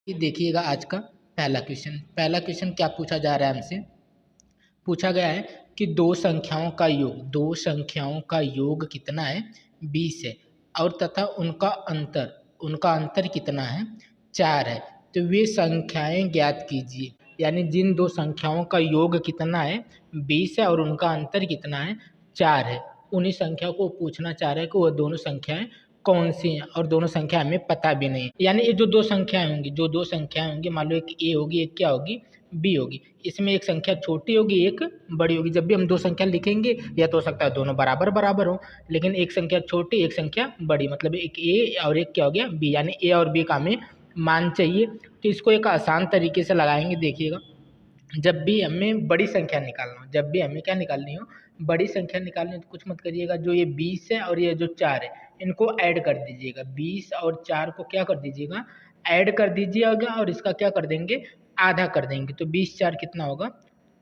ये देखिएगा आज का पहला क्वेश्चन क्या पूछा जा रहा है हमसे। पूछा गया है कि दो संख्याओं का योग कितना है 20 है और तथा उनका अंतर कितना है 4 है। तो वे संख्याएं ज्ञात कीजिए। यानी जिन दो संख्याओं का योग कितना है 20 है और उनका अंतर कितना है 4 है, उन्हीं संख्या को पूछना चाह रहे हैं कि वह दोनों संख्याएं कौन सी हैं और दोनों संख्या हमें पता भी नहीं। यानी ये जो दो संख्याएं होंगी मान लो एक ए होगी एक क्या होगी बी होगी। इसमें एक संख्या छोटी होगी एक बड़ी होगी। जब भी हम दो संख्या लिखेंगे या तो हो सकता है दोनों बराबर बराबर हो, लेकिन एक संख्या छोटी एक संख्या बड़ी, मतलब एक ए और एक क्या हो गया बी। यानी ए और बी का हमें मान चाहिए। तो इसको एक आसान तरीके से लगाएंगे। देखिएगा, जब भी हमें बड़ी संख्या निकालना हो, जब भी हमें क्या निकालनी हो बड़ी संख्या निकालनी हो, तो कुछ मत करिएगा। जो ये 20 है और ये जो 4 है इनको ऐड कर दीजिएगा। 20 और 4 को क्या कर दीजिएगा ऐड कर दीजिएगा और इसका क्या कर देंगे आधा कर देंगे। तो 20 4 कितना होगा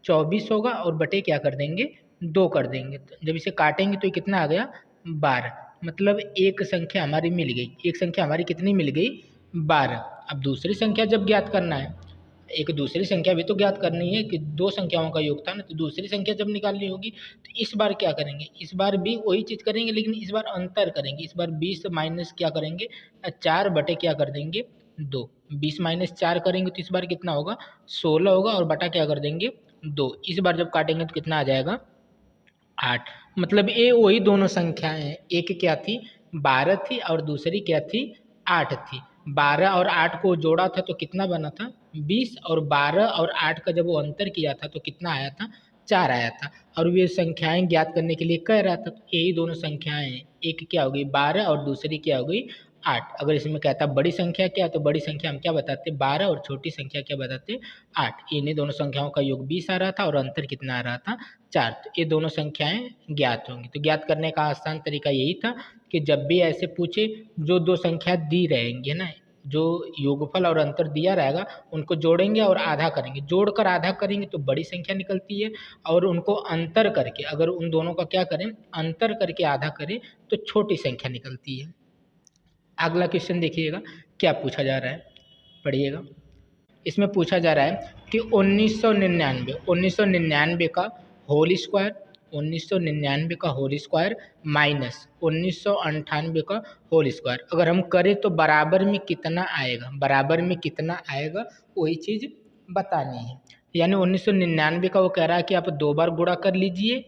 24 होगा और बटे क्या कर देंगे 2 कर देंगे। तो जब इसे काटेंगे तो ये कितना आ गया 12। मतलब एक संख्या हमारी मिल गई। एक संख्या हमारी कितनी मिल गई 12। अब दूसरी संख्या जब ज्ञात करना है, एक दूसरी संख्या भी तो ज्ञात करनी है कि दो संख्याओं का योग था ना। तो दूसरी संख्या जब निकालनी होगी तो इस बार क्या करेंगे, इस बार भी वही चीज़ करेंगे लेकिन इस बार अंतर करेंगे। इस बार 20 माइनस क्या करेंगे 4 बटे क्या कर देंगे 2। 20 माइनस 4 करेंगे तो इस बार कितना होगा 16 होगा और बटा क्या कर देंगे 2। इस बार जब काटेंगे तो कितना आ जाएगा 8। मतलब ये वही दोनों संख्याएं हैं। एक क्या थी 12 थी और दूसरी क्या थी 8 थी। 12 और 8 को जोड़ा था तो कितना बना था 20 और 12 और 8 का जब वो अंतर किया था तो कितना आया था 4 आया था। और वे संख्याएं ज्ञात करने के लिए कह रहा था। तो यही दोनों संख्याएं हैं। एक क्या हो गई 12 और दूसरी क्या हो गई 8। अगर इसमें कहता बड़ी संख्या क्या, तो बड़ी संख्या हम क्या बताते 12 और छोटी संख्या क्या बताते 8। इन्हीं दोनों संख्याओं का योग 20 आ रहा था और अंतर कितना आ रहा था 4। तो ये दोनों संख्याएं ज्ञात होंगी। तो ज्ञात करने का आसान तरीका यही था कि जब भी ऐसे पूछे जो दो संख्या दी रहेंगी ना, जो योगफल और अंतर दिया रहेगा उनको जोड़ेंगे और आधा करेंगे। जोड़कर आधा करेंगे तो बड़ी संख्या निकलती है और उनको अंतर करके अगर उन दोनों का क्या करें अंतर करके आधा करें तो छोटी संख्या निकलती है। अगला क्वेश्चन देखिएगा क्या पूछा जा रहा है, पढ़िएगा। इसमें पूछा जा रहा है कि 1999 का होल स्क्वायर 1999 का होल स्क्वायर माइनस 1998 का होल स्क्वायर अगर हम करें तो बराबर में कितना आएगा, बराबर में कितना आएगा वही चीज़ बतानी है। यानी 1999 का वो कह रहा है कि आप 2 बार गुणा कर लीजिए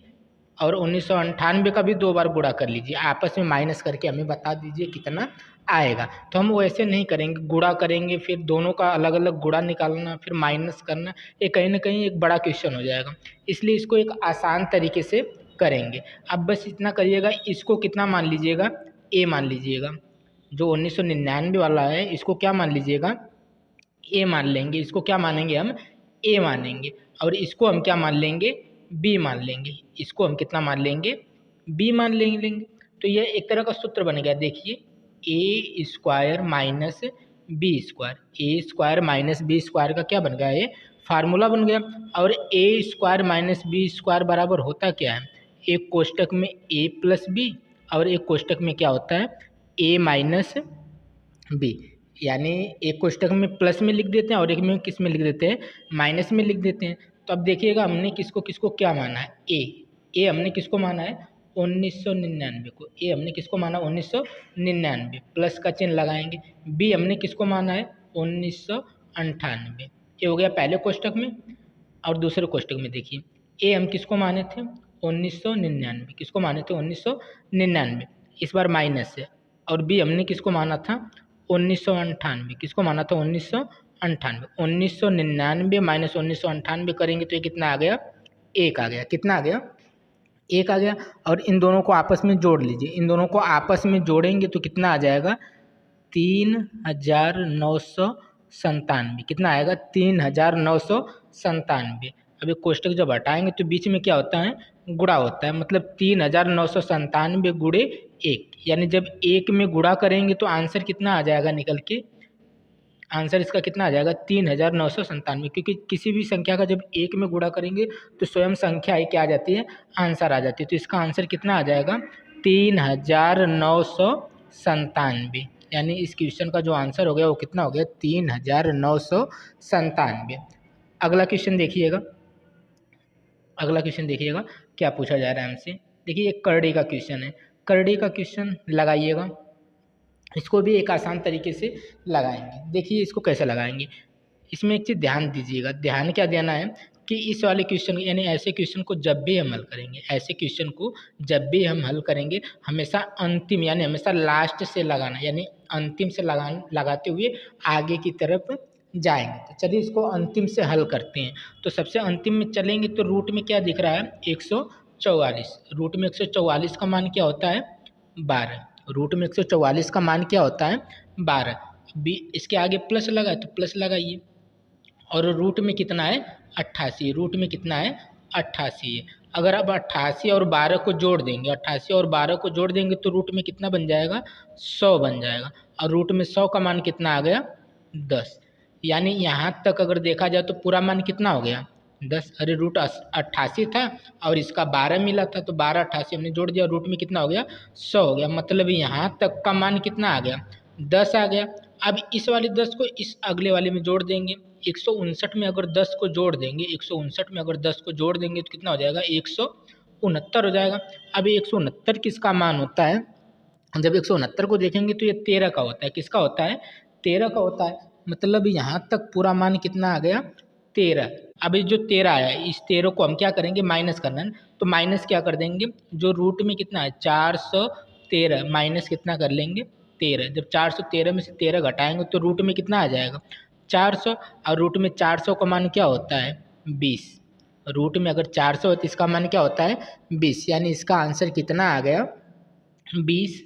और 1998 का भी 2 बार गुणा कर लीजिए। आपस में माइनस करके हमें बता दीजिए कितना आएगा। तो हम वैसे नहीं करेंगे, गुणा करेंगे फिर दोनों का अलग अलग गुणा निकालना फिर माइनस करना, ये कहीं ना कहीं एक बड़ा क्वेश्चन हो जाएगा। इसलिए इसको एक आसान तरीके से करेंगे। अब बस इतना करिएगा, इसको कितना मान लीजिएगा ए मान लीजिएगा। जो 1999 वाला है इसको क्या मान लीजिएगा ए मान लेंगे। इसको क्या मानेंगे हम ए मानेंगे और इसको हम क्या मान लेंगे बी मान लेंगे। इसको हम कितना मान लेंगे बी मान लेंगे। तो यह एक तरह का सूत्र बन गया। देखिए ए स्क्वायर माइनस बी स्क्वायर, ए स्क्वायर माइनस बी स्क्वायर का क्या बन गया ये फार्मूला बन गया। और ए स्क्वायर माइनस बी स्क्वायर बराबर होता क्या है, एक कोष्टक में ए प्लस बी और एक कोष्टक में क्या होता है ए माइनस बी। यानी एक कोष्टक में प्लस में लिख देते हैं और एक में किस में लिख देते हैं माइनस में लिख देते हैं। तो अब देखिएगा हमने किसको किसको क्या माना है ए हमने किसको माना है 1999 को। ए हमने किसको माना 1999 प्लस का चिन्ह लगाएंगे। बी हमने किसको माना है 1998। ये हो गया पहले कोष्टक में। और दूसरे कोष्टक में देखिए ए हम किसको माने थे 1999, किसको माने थे 1999, इस बार माइनस है। और बी हमने किसको माना था 1998, किसको माना था 1998। 1999 माइनस 1998 करेंगे तो ये कितना आ गया एक आ गया। कितना आ गया एक आ गया। और इन दोनों को आपस में जोड़ लीजिए। इन दोनों को आपस में जोड़ेंगे तो कितना आ जाएगा 3997। कितना आएगा 3997। अभी कोष्टक जब हटाएंगे तो बीच में क्या होता है गुणा होता है। मतलब 3997 गुणे 1। यानी जब 1 में गुणा करेंगे तो आंसर कितना आ जाएगा निकल के, आंसर इसका कितना आ जाएगा 3997। क्योंकि किसी भी संख्या का जब 1 में गुणा करेंगे तो स्वयं संख्या ही क्या आ जाती है आंसर आ जाती है। तो इसका आंसर कितना आ जाएगा 3997। यानी इस क्वेश्चन का जो आंसर हो गया वो कितना हो गया 3997। अगला क्वेश्चन देखिएगा, अगला क्वेश्चन देखिएगा क्या पूछा जा रहा है हमसे। देखिए एक करड़ी का क्वेश्चन है, करड़ी का क्वेश्चन लगाइएगा, इसको भी एक आसान तरीके से लगाएंगे। देखिए इसको कैसे लगाएंगे, इसमें एक चीज़ ध्यान दीजिएगा, ध्यान क्या देना है कि इस वाले क्वेश्चन यानी ऐसे क्वेश्चन को जब भी हम हल करेंगे, ऐसे क्वेश्चन को जब भी हम हल करेंगे हमेशा अंतिम यानी हमेशा लास्ट से लगाना, यानी अंतिम से लगाते हुए आगे की तरफ जाएंगे। तो चलिए इसको अंतिम से हल करते हैं। तो सबसे अंतिम में चलेंगे तो रूट में क्या दिख रहा है 144, रूट में 144 का मान क्या होता है 12, रूट में 144 का मान क्या होता है 12। इसके आगे प्लस लगा तो प्लस लगाइए, और रूट में कितना है 88, रूट में कितना है 88 है। अगर आप 88 और 12 को जोड़ देंगे, 88 और 12 को जोड़ देंगे तो रूट में कितना बन जाएगा 100 बन जाएगा, और रूट में 100 का मान कितना आ गया 10। यानी यहाँ तक अगर देखा जाए तो पूरा मान कितना हो गया 10। अरे रूट 88 था और इसका 12 मिला था तो 12 88 हमने जोड़ दिया, रूट में कितना हो गया 100 हो गया, मतलब यहाँ तक का मान कितना आ गया 10 आ गया। अब इस वाले 10 को इस अगले वाले में जोड़ देंगे, 159 में अगर 10 को जोड़ देंगे, 159 में अगर 10 को जोड़ देंगे तो कितना हो जाएगा 169 हो जाएगा। अब 169 किसका मान होता है, जब 169 को देखेंगे तो ये 13 का होता है, किसका होता है 13 का होता है, मतलब यहाँ तक पूरा मान कितना आ गया 13। अब ये जो 13 आया इस 13 को हम क्या करेंगे माइनस करना है, तो माइनस क्या कर देंगे, जो रूट में कितना है 413 माइनस कितना कर लेंगे 13, जब 413 में से 13 घटाएंगे तो रूट में कितना आ जाएगा 400, और रूट में 400 का मान क्या होता है 20, रूट में अगर 400 है तो इसका मान क्या होता है 20, यानी इसका आंसर कितना आ गया 20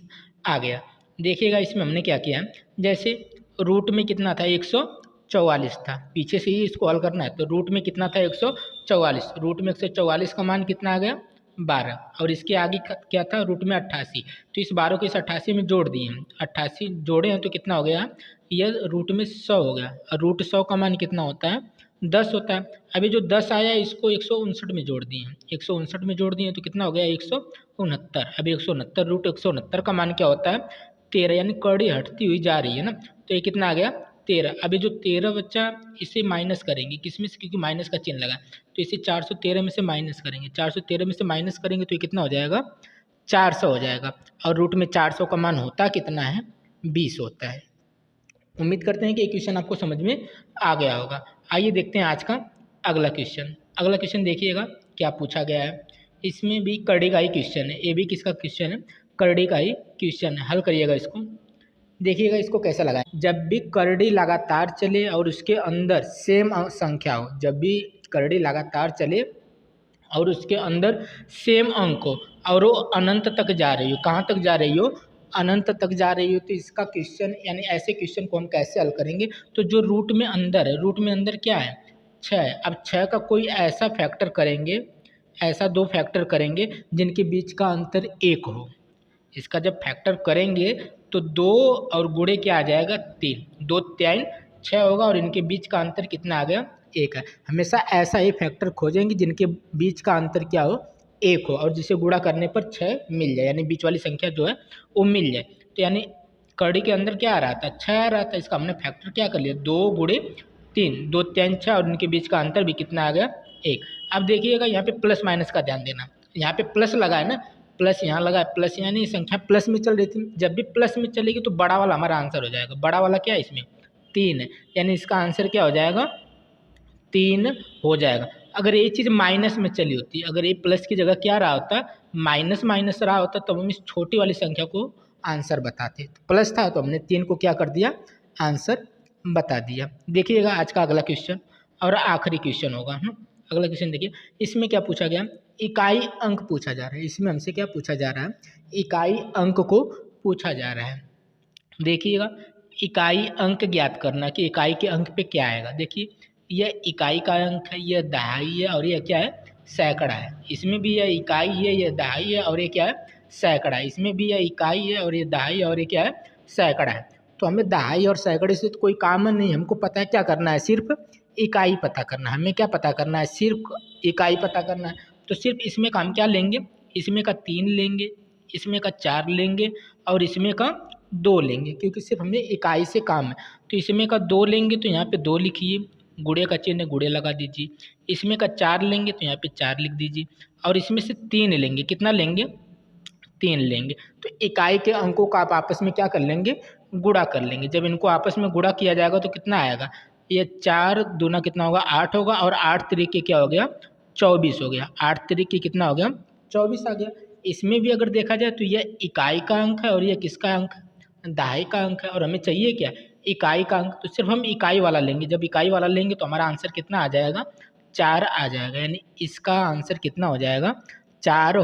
आ गया। देखिएगा इसमें हमने क्या किया, जैसे रूट में कितना था 144 था, पीछे से ही इसको हल करना है, तो रूट में कितना था 144, रूट में 144 का मान कितना आ गया 12, और इसके आगे क्या था रूट में 88, तो इस 12 को इस 88 में जोड़ दिए हम, 88 जोड़े हैं तो कितना हो गया यह रूट में 100 हो गया, और रूट 100 का मान कितना होता है 10 होता है। अभी जो 10 आया इसको 159 में जोड़ दिए, 159 में जोड़ दिए तो कितना हो गया 169। अभी 169 रूट 169 का मान क्या होता है 13, यानी कड़ी हटती हुई जा रही है ना, तो ये कितना आ गया 13। अभी जो 13 बच्चा इसे माइनस करेंगे किसमें से, क्योंकि माइनस का चिन्ह लगा, तो इसे 413 में से माइनस करेंगे, 413 में से माइनस करेंगे तो ये कितना हो जाएगा 400 हो जाएगा, और रूट में 400 का मान होता कितना है 20 होता है। उम्मीद करते हैं कि ये क्वेश्चन आपको समझ में आ गया होगा। आइए देखते हैं आज का अगला क्वेश्चन। अगला क्वेश्चन देखिएगा क्या पूछा गया है, इसमें भी करड़ी का ही क्वेश्चन है, ये भी किसका क्वेश्चन है करड़ी का ही क्वेश्चन है, हल करिएगा इसको। देखिएगा इसको कैसा लगा, जब भी करड़ी लगातार चले और उसके अंदर सेम संख्या हो, जब भी करड़ी लगातार चले और उसके अंदर सेम अंक हो और वो अनंत तक जा रही हो, कहाँ तक जा रही हो अनंत तक जा रही हो, तो इसका क्वेश्चन यानी ऐसे क्वेश्चन को हम कैसे हल करेंगे। तो जो रूट में अंदर है, रूट में अंदर क्या है 6 है, अब 6 का कोई ऐसा फैक्टर करेंगे, ऐसा 2 फैक्टर करेंगे जिनके बीच का अंतर 1 हो, इसका जब फैक्टर करेंगे तो 2 और गुणे क्या आ जाएगा 3, 2 3 6 होगा और इनके बीच का अंतर कितना आ गया 1 है। हमेशा ऐसा ही फैक्टर खोजेंगे जिनके बीच का अंतर क्या हो 1 हो और जिसे गुणा करने पर 6 मिल जाए, यानी बीच वाली संख्या जो है वो मिल जाए। तो यानी कड़ी के अंदर क्या आ रहा था 6 आ रहा था, इसका हमने फैक्टर क्या कर लिया 2 गुणे 3, 2 3 6 और इनके बीच का अंतर भी कितना आ गया 1। अब देखिएगा यहाँ पे प्लस माइनस का ध्यान देना, यहाँ पे प्लस लगा है ना, प्लस यहाँ लगा है, प्लस यानी संख्या प्लस में चल रही थी, जब भी प्लस में चलेगी तो बड़ा वाला हमारा आंसर हो जाएगा, बड़ा वाला क्या है इसमें 3 है, यानी इसका आंसर क्या हो जाएगा 3 हो जाएगा। अगर ये चीज़ माइनस में चली होती, अगर ये प्लस की जगह क्या रहा होता माइनस माइनस रहा होता तब हम इस छोटी वाली संख्या को आंसर बताते, तो प्लस था तो हमने 3 को क्या कर दिया आंसर बता दिया। देखिएगा आज का अगला क्वेश्चन और आखिरी क्वेश्चन होगा। अगला क्वेश्चन देखिए, इसमें क्या पूछा गया इकाई अंक पूछा जा रहा है, इसमें हमसे क्या पूछा जा रहा है इकाई अंक को पूछा जा रहा है। देखिएगा इकाई अंक ज्ञात करना कि इकाई के अंक पे क्या आएगा। देखिए यह इकाई का अंक है, यह दहाई है और यह क्या है सैकड़ा है, इसमें भी यह इकाई है, यह दहाई है और ये क्या है सैकड़ा है, इसमें भी यह इकाई है और ये दहाई है और ये क्या है सैकड़ा है। तो हमें दहाई और सैकड़े से तो कोई काम नहीं, हमको पता है क्या करना है सिर्फ इकाई पता करना है, हमें क्या पता करना है सिर्फ इकाई पता करना है। तो सिर्फ इसमें का हम क्या लेंगे, इसमें का 3 लेंगे, इसमें का 4 लेंगे और इसमें का 2 लेंगे, क्योंकि सिर्फ हमें इकाई से काम है। तो इसमें का 2 लेंगे तो यहाँ पे 2 लिखिए, गुणे का चिन्ह गुणे लगा दीजिए। इसमें का 4 लेंगे तो यहाँ पे 4 लिख दीजिए। और इसमें से 3 लेंगे, कितना लेंगे? 3 लेंगे। तो इकाई के अंकों का आप आपस में क्या कर लेंगे? गुणा कर लेंगे। जब इनको आपस में गुणा किया जाएगा तो कितना आएगा? ये 4 दूना कितना होगा? 8 होगा, और 8 तरीके क्या हो गया? 24 हो गया। 8 तरीके कितना हो गया? 24 आ गया। इसमें भी अगर देखा जाए तो यह इकाई का अंक है और यह किसका अंक है? दहाई का अंक है। और हमें चाहिए क्या? इकाई का अंक। तो सिर्फ हम इकाई वाला लेंगे। जब इकाई वाला लेंगे तो हमारा आंसर कितना आ जाएगा? 4 आ जाएगा। यानी इसका आंसर कितना हो जाएगा? 4 हो